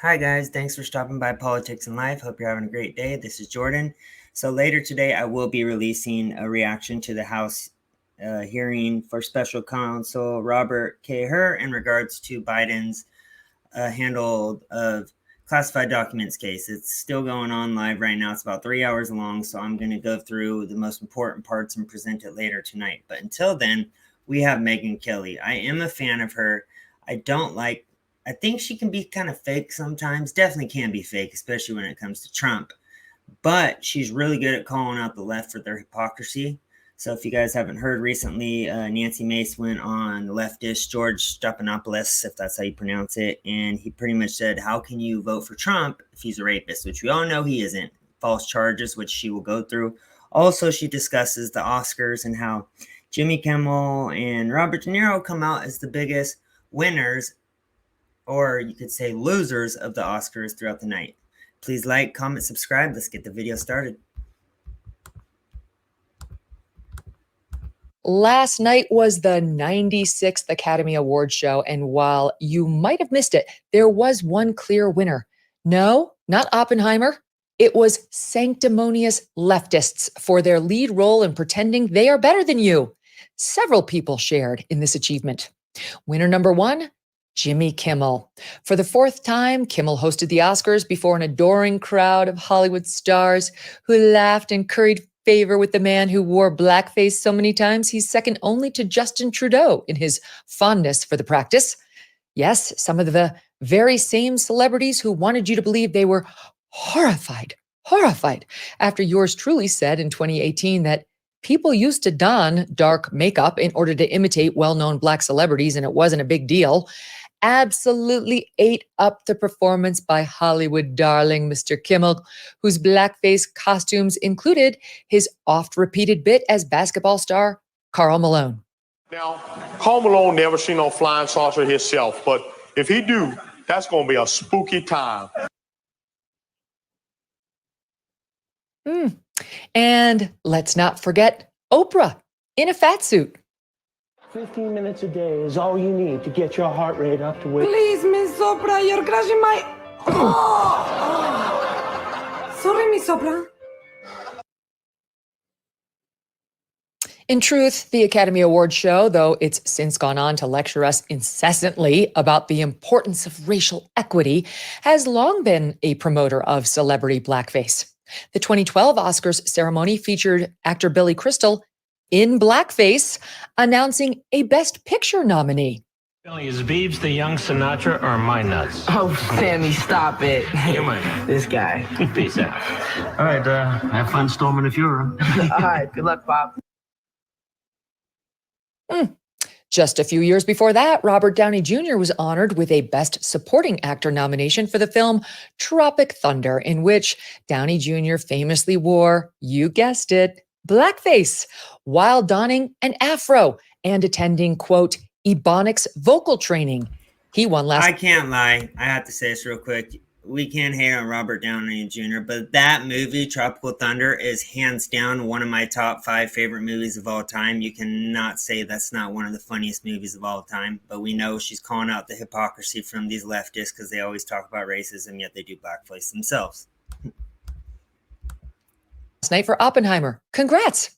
Hi guys, thanks for stopping by Politics and Life. Hope you're having a great day. This is Jordan. So later today, I will be releasing a reaction to the House hearing for Special Counsel Robert K. Hur in regards to Biden's handle of classified documents case. It's still going on live right now. It's about 3 hours long, so I'm going to go through the most important parts and present it later tonight. But until then, we have Megyn Kelly. I am a fan of her. I think she can be kind of fake sometimes, definitely can be fake, especially when it comes to Trump. But she's really good at calling out the left for their hypocrisy. So if you guys haven't heard recently, Nancy Mace went on leftist George Stephanopoulos, if that's how you pronounce it, and he pretty much said, how can you vote for Trump if he's a rapist, which we all know he isn't. False charges, which she will go through. Also, she discusses the Oscars and how Jimmy Kimmel and Robert Deniro come out as the biggest winners, or you could say losers, of the Oscars throughout the night. Please like, comment, subscribe. Let's get the video started. Last night was the 96th Academy Awards show, and while you might have missed it, there was one clear winner. No, not Oppenheimer. It was sanctimonious leftists for their lead role in pretending they are better than you. Several people shared in this achievement. Winner number one, Jimmy Kimmel. For the fourth time, Kimmel hosted the Oscars before an adoring crowd of Hollywood stars who laughed and curried favor with the man who wore blackface so many times he's second only to Justin Trudeau in his fondness for the practice. Yes, some of the very same celebrities who wanted you to believe they were horrified after yours truly said in 2018 that people used to don dark makeup in order to imitate well-known Black celebrities and it wasn't a big deal. Absolutely ate up the performance by Hollywood darling Mr. Kimmel, whose blackface costumes included his oft-repeated bit as basketball star Karl Malone. Now, Karl Malone never seen no flying saucer himself, but if he do, that's going to be a spooky time. And let's not forget Oprah in a fat suit. 15 minutes a day is all you need to get your heart rate up to where... Please, Miss Oprah, you're crushing my... Sorry, Miss Oprah. In truth, the Academy Awards show, though it's since gone on to lecture us incessantly about the importance of racial equity, has long been a promoter of celebrity blackface. The 2012 Oscars ceremony featured actor Billy Crystal in blackface, announcing a Best Picture nominee. Billy, is Biebs the young Sinatra or my nuts? Oh, Sammy, stop it. You're my nuts. This guy. Peace out. All right, have fun storming the Fuhrer. All right, good luck, Bob. Just a few years before that, Robert Downey Jr. was honored with a Best Supporting Actor nomination for the film Tropic Thunder, in which Downey Jr. famously wore, you guessed it, blackface, while donning an afro and attending, quote, Ebonics vocal training. He won last... I can't lie. I have to say this real quick. We can't hate on Robert Downey Jr., but that movie, Tropical Thunder, is hands down one of my top 5 favorite movies of all time. You cannot say that's not one of the funniest movies of all time, but we know she's calling out the hypocrisy from these leftists because they always talk about racism, yet they do blackface themselves. Last night for Oppenheimer. Congrats.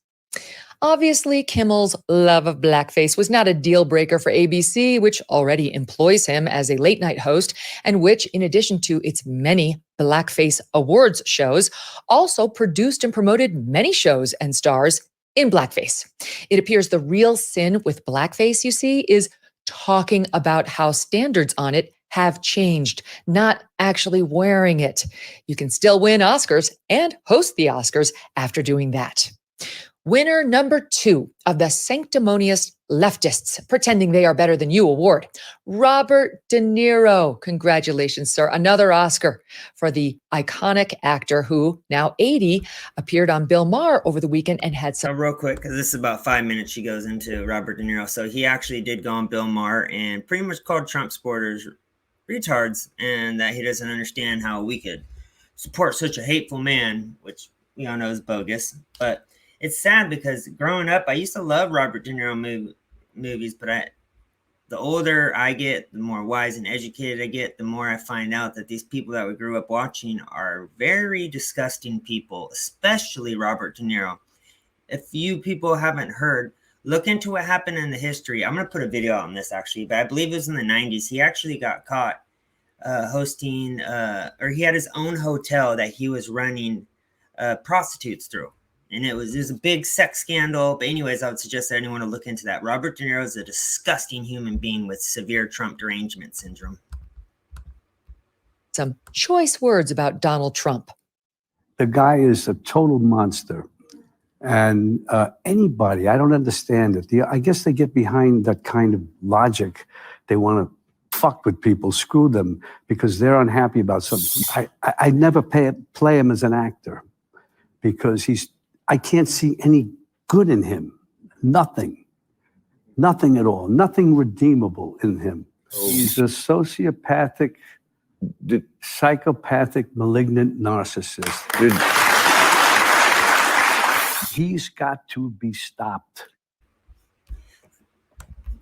Obviously, Kimmel's love of blackface was not a deal breaker for ABC, which already employs him as a late night host, and which, in addition to its many blackface awards shows, also produced and promoted many shows and stars in blackface. It appears the real sin with blackface, you see, is talking about how standards on it have changed, not actually wearing it. You can still win Oscars and host the Oscars after doing that. Winner number 2 of the sanctimonious leftists pretending they are better than you award, Robert De Niro. Congratulations, sir. Another Oscar for the iconic actor who, now 80, appeared on Bill Maher over the weekend and had some... Real quick, because this is about 5 minutes, she goes into Robert De Niro. So he actually did go on Bill Maher and pretty much called Trump supporters retards and that he doesn't understand how we could support such a hateful man, which we all know is bogus. But it's sad because growing up, I used to love Robert De Niro movies, but the older I get, the more wise and educated I get, the more I find out that these people that we grew up watching are very disgusting people, especially Robert Deniro. If you people haven't heard, look into what happened in the history. I'm going to put a video on this actually, but I believe it was in the 90s. He actually got caught hosting, or he had his own hotel that he was running prostitutes through. And it was a big sex scandal. But anyways, I would suggest that anyone to look into that. Robert De Niro is a disgusting human being with severe Trump derangement syndrome. Some choice words about Donald Trump. The guy is a total monster. And anybody, I don't understand it. I guess they get behind that kind of logic. They want to fuck with people, screw them, because they're unhappy about something. I never play him as an actor because I can't see any good in him. Nothing at all. Nothing redeemable in him. He's a sociopathic, psychopathic, malignant narcissist. He's got to be stopped.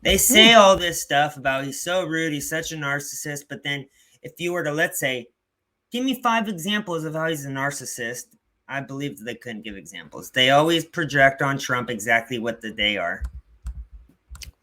They say all this stuff about he's so rude, he's such a narcissist, but then if you were to, let's say, give me 5 examples of how he's a narcissist, I believe that they couldn't give examples. They always project on Trump exactly what they are.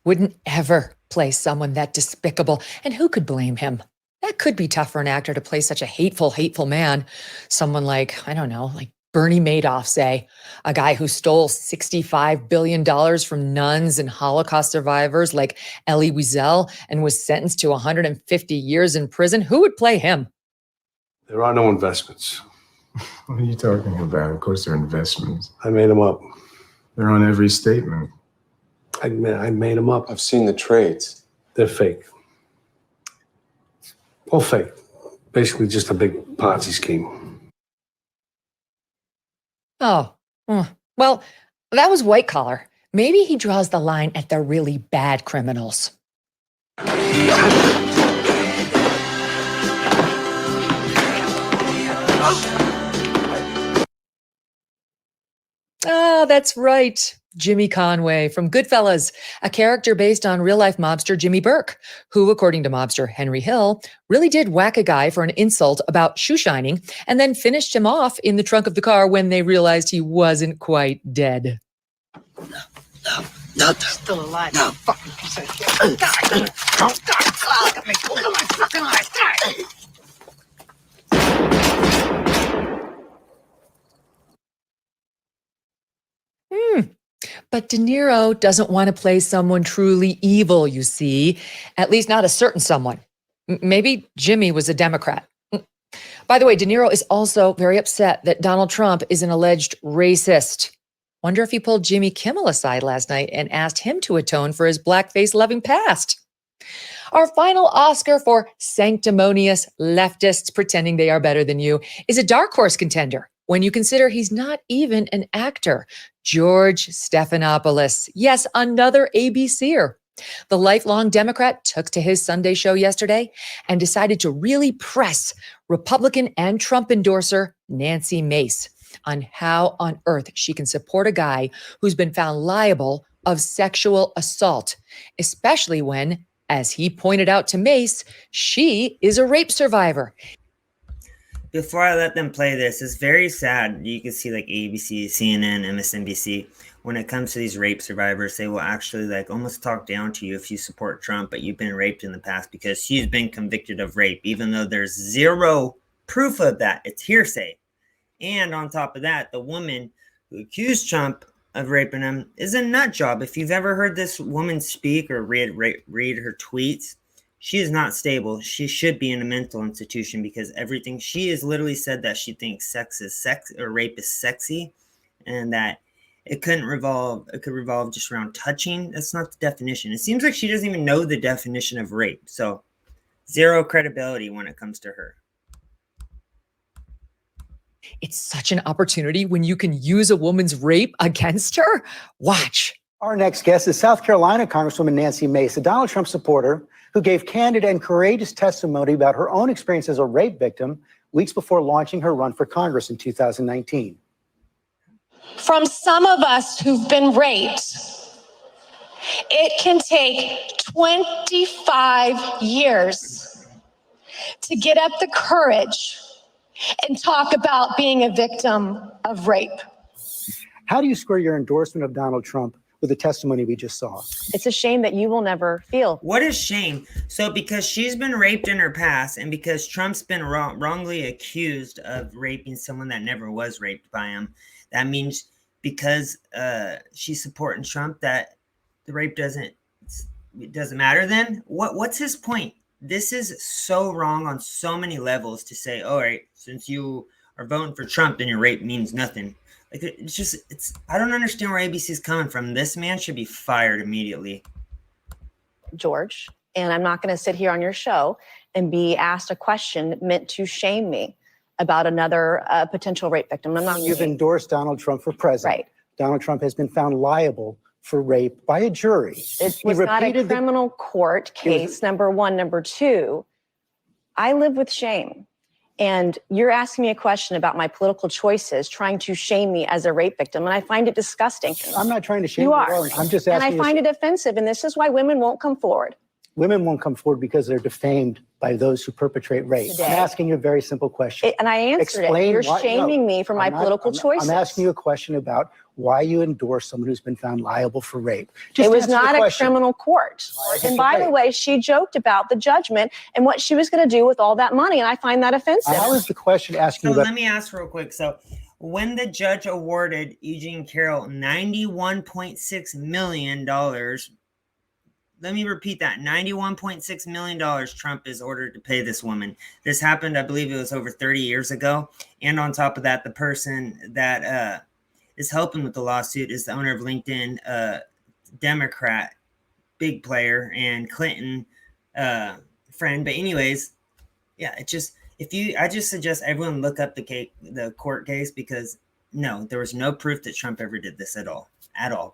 Wouldn't ever play someone that despicable, and who could blame him? That could be tough for an actor to play such a hateful man. Someone like, I don't know, like Bernie Madoff, say, a guy who stole $65 billion from nuns and Holocaust survivors like Elie Wiesel and was sentenced to 150 years in prison. Who would play him? There are no investments. What are you talking about? Of course, they're investments. I made them up. They're on every statement. I made them up. I've seen the trades. They're fake. All fake. Basically just a big Ponzi scheme. Oh, well, that was white collar. Maybe he draws the line at the really bad criminals. Oh, that's right. Jimmy Conway from Goodfellas, a character based on real-life mobster Jimmy Burke, who, according to mobster Henry Hill, really did whack a guy for an insult about shoe shining and then finished him off in the trunk of the car when they realized he wasn't quite dead. No, still alive. No, fucking piece of shit. God, look at me. Look at my fucking eyes. God. But De Niro doesn't want to play someone truly evil, you see. At least not a certain someone. Maybe Jimmy was a Democrat. By the way, De Niro is also very upset that Donald Trump is an alleged racist. Wonder if he pulled Jimmy Kimmel aside last night and asked him to atone for his blackface-loving past. Our final Oscar for sanctimonious leftists pretending they are better than you is a dark horse contender when you consider he's not even an actor. George Stephanopoulos. Yes, another ABCer. The lifelong Democrat took to his Sunday show yesterday and decided to really press Republican and Trump endorser Nancy Mace on how on earth she can support a guy who's been found liable of sexual assault, especially when, as he pointed out to Mace, she is a rape survivor. Before I let them play this, it's very sad. You can see like ABC, CNN, MSNBC. When it comes to these rape survivors, they will actually like almost talk down to you if you support Trump, but you've been raped in the past because she's been convicted of rape, even though there's zero proof of that. It's hearsay. And on top of that, the woman who accused Trump of raping him is a nut job. If you've ever heard this woman speak or read her tweets, she is not stable. She should be in a mental institution because everything she has literally said that she thinks rape is sexy, and that it could revolve just around touching. That's not the definition. It seems like she doesn't even know the definition of rape. So zero credibility when it comes to her. It's such an opportunity when you can use a woman's rape against her. Watch. Our next guest is South Carolina Congresswoman Nancy Mace, a Donald Trump supporter who gave candid and courageous testimony about her own experience as a rape victim weeks before launching her run for Congress in 2019. From some of us who've been raped, It can take 25 years to get up the courage and talk about being a victim of rape. How do you square your endorsement of Donald Trump with the testimony we just saw? It's a shame that you will never feel. What a shame. So because she's been raped in her past and because Trump's been wrongly accused of raping someone that never was raped by him, that means because she's supporting Trump that the rape doesn't matter then? What's his point? This is so wrong on so many levels to say, all right, since you are voting for Trump, then your rape means nothing. Like I don't understand where ABC's coming from. This man should be fired immediately. George, and I'm not going to sit here on your show and be asked a question meant to shame me about another potential rape victim. I'm not. You've endorsed Donald Trump for president. Right. Donald Trump has been found liable for rape by a jury. It was not a criminal court case, number one. Number two, I live with shame. And you're asking me a question about my political choices, trying to shame me as a rape victim. And I find it disgusting. I'm not trying to shame you. You Are. I'm just asking. And I find it offensive. And this is why women won't come forward. Women won't come forward because they're defamed by those who perpetrate rape. Today. I'm asking you a very simple question. And I answered it. You're shaming me for my political choices. I'm asking you a question about why you endorse someone who's been found liable for rape. It was not a criminal court. And by the way, she joked about the judgment and what she was going to do with all that money. And I find that offensive. How is the question asking about? Let me ask real quick. So when the judge awarded Eugene Carroll $91.6 million, let me repeat that, $91.6 million Trump is ordered to pay this woman. This happened, I believe it was over 30 years ago. And on top of that, the person that is helping with the lawsuit is the owner of LinkedIn, Democrat, big player, and Clinton friend. But anyways, yeah, I just suggest everyone look up the court case, because no, there was no proof that Trump ever did this at all.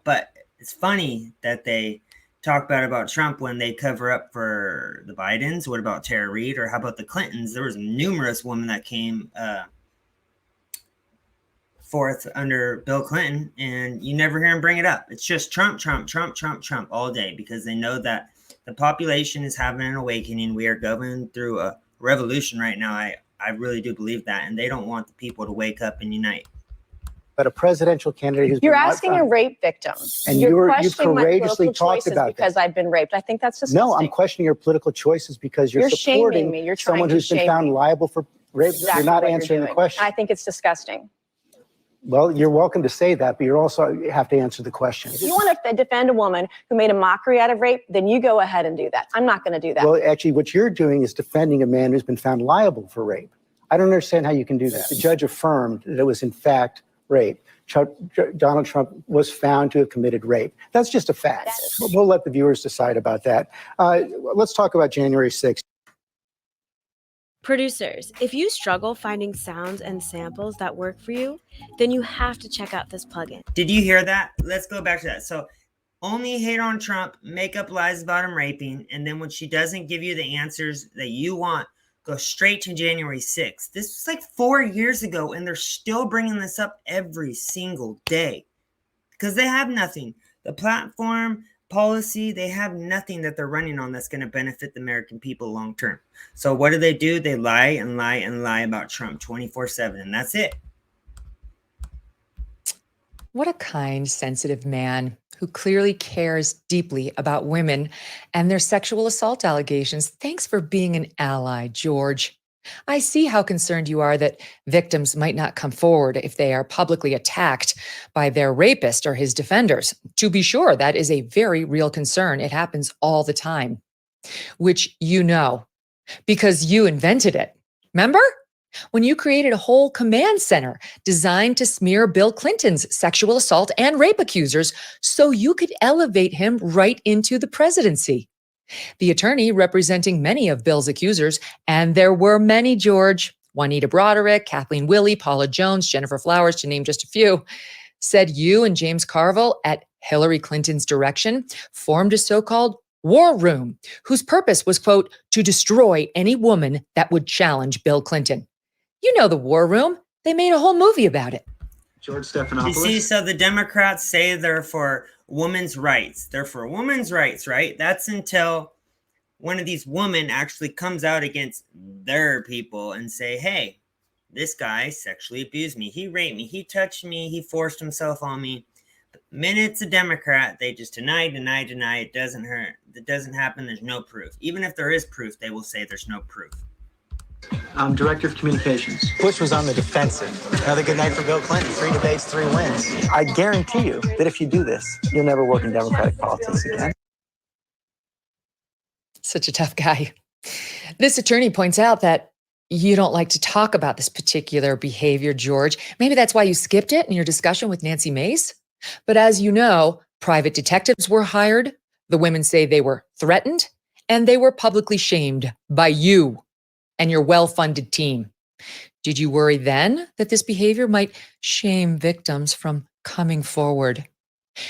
But it's funny that they talk about Trump when they cover up for the Bidens. What about Tara Reid? Or how about the Clintons? There was numerous women that came forth under Bill Clinton, and you never hear him bring it up. It's just Trump all day, because they know that the population is having an awakening. We are going through a revolution right now. I really do believe that, and they don't want the people to wake up and unite. But a presidential candidate who's you're asking a rape victim, and you courageously talked about because I've been raped. I think that's disgusting. No, I'm questioning your political choices because you're supporting me. You're someone who's been found liable for rape. Exactly. You're not answering the question. I think it's disgusting. Well, you're welcome to say that, but you also have to answer the question. If you want to defend a woman who made a mockery out of rape, then you go ahead and do that. I'm not going to do that. Well, actually, what you're doing is defending a man who's been found liable for rape. I don't understand how you can do that. The judge affirmed that it was, in fact, rape. Donald Trump was found to have committed rape. That's just a fact. We'll let the viewers decide about that. Let's talk about January 6th. Producers, if you struggle finding sounds and samples that work for you, then you have to check out this plugin. Did you hear that? Let's go back to that. So only hate on Trump, make up lies about him raping, and then when she doesn't give you the answers that you want, go straight to January 6th. This was like 4 years ago, and they're still bringing this up every single day because they have nothing. The platform, policy, they have nothing that they're running on that's going to benefit the American people long term. So what do? They lie and lie and lie about Trump 24/7, and that's it. What a kind, sensitive man who clearly cares deeply about women and their sexual assault allegations. Thanks for being an ally, George. I see how concerned you are that victims might not come forward if they are publicly attacked by their rapist or his defenders. To be sure, that is a very real concern. It happens all the time, which you know, because you invented it. Remember? When you created a whole command center designed to smear Bill Clinton's sexual assault and rape accusers so you could elevate him right into the presidency. The attorney representing many of Bill's accusers, and there were many, George, Juanita Broderick, Kathleen Willey, Paula Jones, Jennifer Flowers, to name just a few, said you and James Carville, at Hillary Clinton's direction, formed a so-called war room whose purpose was, quote, to destroy any woman that would challenge Bill Clinton. You know the war room. They made a whole movie about it. George Stephanopoulos. You see, so the Democrats say they're for women's rights. They're for women's rights, right? That's until one of these women actually comes out against their people and say, hey, this guy sexually abused me. He raped me. He touched me. He forced himself on me. The minute it's a Democrat, they just deny. It doesn't hurt. It doesn't happen. There's no proof. Even if there is proof, they will say there's no proof. I'm Director of Communications. Bush was on the defensive. Another good night for Bill Clinton. 3 debates, 3 wins. I guarantee you that if you do this, you'll never work in Democratic politics again. Such a tough guy. This attorney points out that you don't like to talk about this particular behavior, George. Maybe that's why you skipped it in your discussion with Nancy Mace. But as you know, private detectives were hired. The women say they were threatened, and they were publicly shamed by you and your well-funded team. Did you worry then that this behavior might shame victims from coming forward?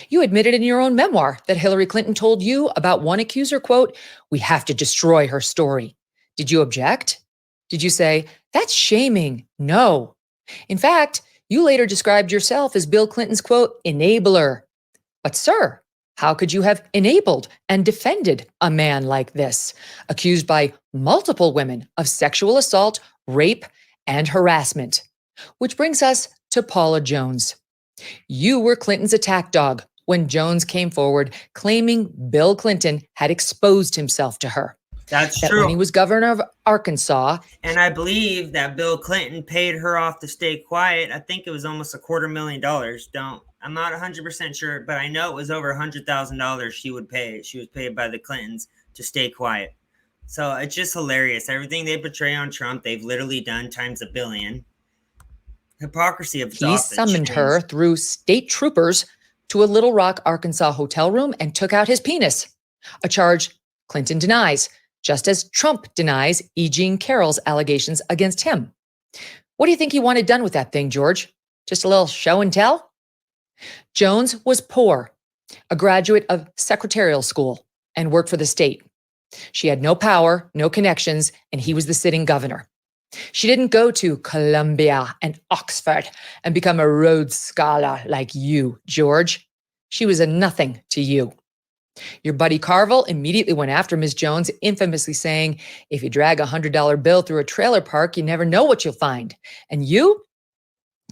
You admitted in your own memoir that Hillary Clinton told you about one accuser, quote, "We have to destroy her story." Did you object? Did you say, "That's shaming"? No. In fact, you later described yourself as Bill Clinton's, quote, "enabler." But sir, how could you have enabled and defended a man like this, accused by multiple women of sexual assault, rape, and harassment? Which brings us to Paula Jones. You were Clinton's attack dog when Jones came forward claiming Bill Clinton had exposed himself to her. That's that true. When he was governor of Arkansas. And I believe that Bill Clinton paid her off to stay quiet. I think it was almost $250,000. I'm not 100% sure, but I know it was over $100,000 she would pay. She was paid by the Clintons to stay quiet. So it's just hilarious. Everything they portray on Trump, they've literally done times a billion. Hypocrisy of He summoned her through state troopers to a Little Rock, Arkansas hotel room and took out his penis, a charge Clinton denies, just as Trump denies E. Jean Carroll's allegations against him. What do you think he wanted done with that thing, George? Just a little show and tell? Jones was poor, a graduate of secretarial school, and worked for the state. She had no power, no connections, and he was the sitting governor. She didn't go to Columbia and Oxford and become a Rhodes Scholar like you, George. She was a nothing to you. Your buddy Carville immediately went after Ms. Jones, infamously saying, if you drag a $100 bill through a trailer park, you never know what you'll find. And you?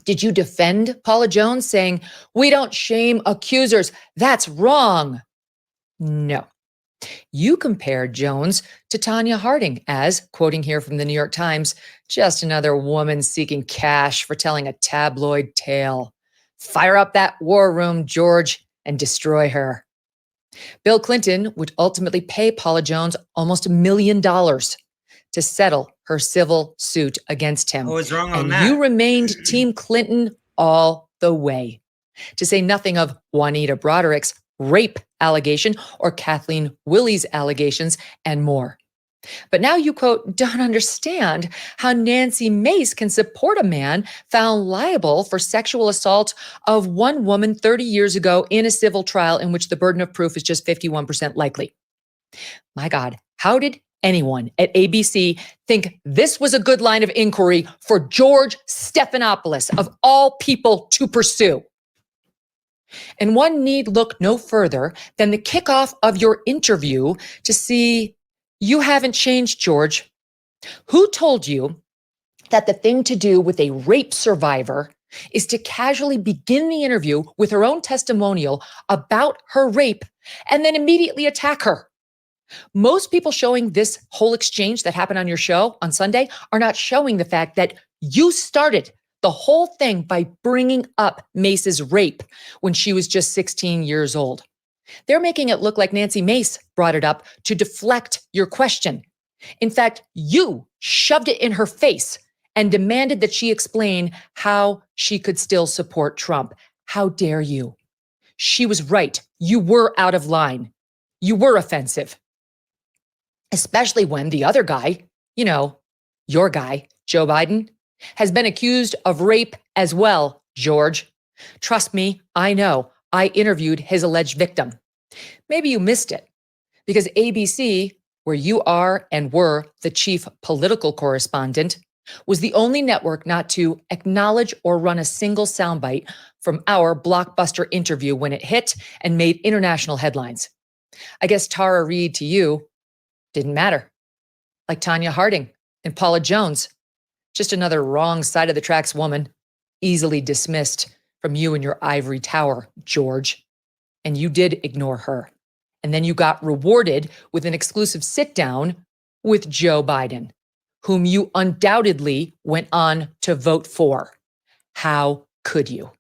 Did you defend Paula Jones, saying, we don't shame accusers, that's wrong? No. You compared Jones to Tanya Harding as, quoting here from the New York Times, just another woman seeking cash for telling a tabloid tale. Fire up that war room, George, and destroy her. Bill Clinton would ultimately pay Paula Jones almost $1 million to settle her civil suit against him. What was wrong on and that? You remained Team Clinton all the way. To say nothing of Juanita Broderick's rape allegation or Kathleen Willie's allegations and more. But now you, quote, don't understand how Nancy Mace can support a man found liable for sexual assault of one woman 30 years ago in a civil trial in which the burden of proof is just 51% likely. My God, how did anyone at ABC think this was a good line of inquiry for George Stephanopoulos, of all people, to pursue? And one need look no further than the kickoff of your interview to see you haven't changed, George. Who told you that the thing to do with a rape survivor is to casually begin the interview with her own testimonial about her rape and then immediately attack her? Most people showing this whole exchange that happened on your show on Sunday are not showing the fact that you started the whole thing by bringing up Mace's rape when she was just 16 years old. They're making it look like Nancy Mace brought it up to deflect your question. In fact, you shoved it in her face and demanded that she explain how she could still support Trump. How dare you? She was right. You were out of line. You were offensive. Especially when the other guy, you know, your guy, Joe Biden, has been accused of rape as well, George. Trust me, I know. I interviewed his alleged victim. Maybe you missed it because ABC, where you are and were the chief political correspondent, was the only network not to acknowledge or run a single soundbite from our blockbuster interview when it hit and made international headlines. I guess Tara Reid to you didn't matter. Like Tanya Harding and Paula Jones, just another wrong side of the tracks woman, easily dismissed from you and your ivory tower, George. And you did ignore her. And then you got rewarded with an exclusive sit down with Joe Biden, whom you undoubtedly went on to vote for. How could you?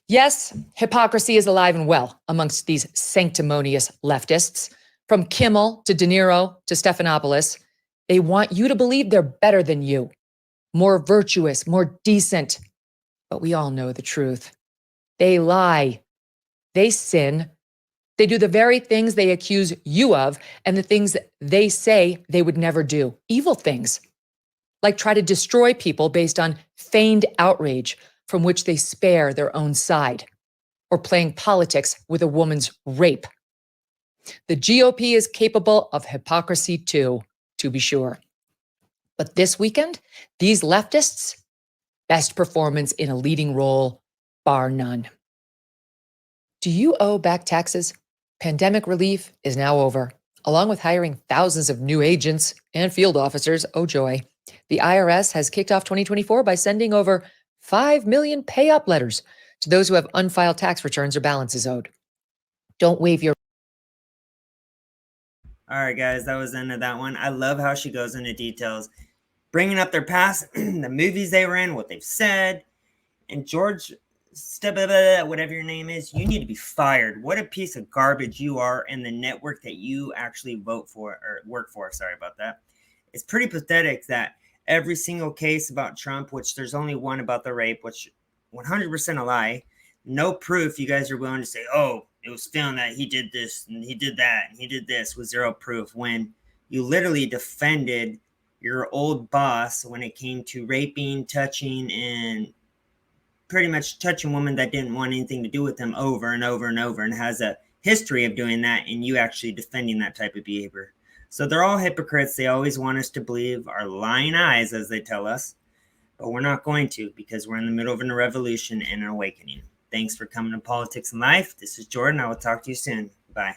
Yes, hypocrisy is alive and well amongst these sanctimonious leftists. From Kimmel to Deniro to Stephanopoulos, they want you to believe they're better than you, more virtuous, more decent. But we all know the truth. They lie. They sin. They do the very things they accuse you of and the things they say they would never do. Evil things, like try to destroy people based on feigned outrage from which they spare their own side, or playing politics with a woman's rape. The GOP is capable of hypocrisy too, to be sure. But this weekend, these leftists, best performance in a leading role, bar none. Do you owe back taxes? Pandemic relief is now over. Along with hiring thousands of new agents and field officers, oh joy, the IRS has kicked off 2024 by sending over 5 million pay-up letters to those who have unfiled tax returns or balances owed. Don't waive your... All right, guys, that was the end of that one. I love how she goes into details, bringing up their past, the movies they were in, what they've said. And George, whatever your name is, you need to be fired. What a piece of garbage you are, and the network that you actually vote for or work for. Sorry about that. It's pretty pathetic that every single case about Trump, which there's only one about the rape, which 100% a lie, no proof. You guys are willing to say, oh, it was found that he did this and he did that and he did this with zero proof, when you literally defended your old boss when it came to raping, touching, and pretty much touching women that didn't want anything to do with him over and over and over, and has a history of doing that, and you actually defending that type of behavior. So they're all hypocrites. They always want us to believe our lying eyes, as they tell us, but we're not going to, because we're in the middle of a revolution and an awakening. Thanks for coming to Politics and Life. This is Jordan. I will talk to you soon. Bye.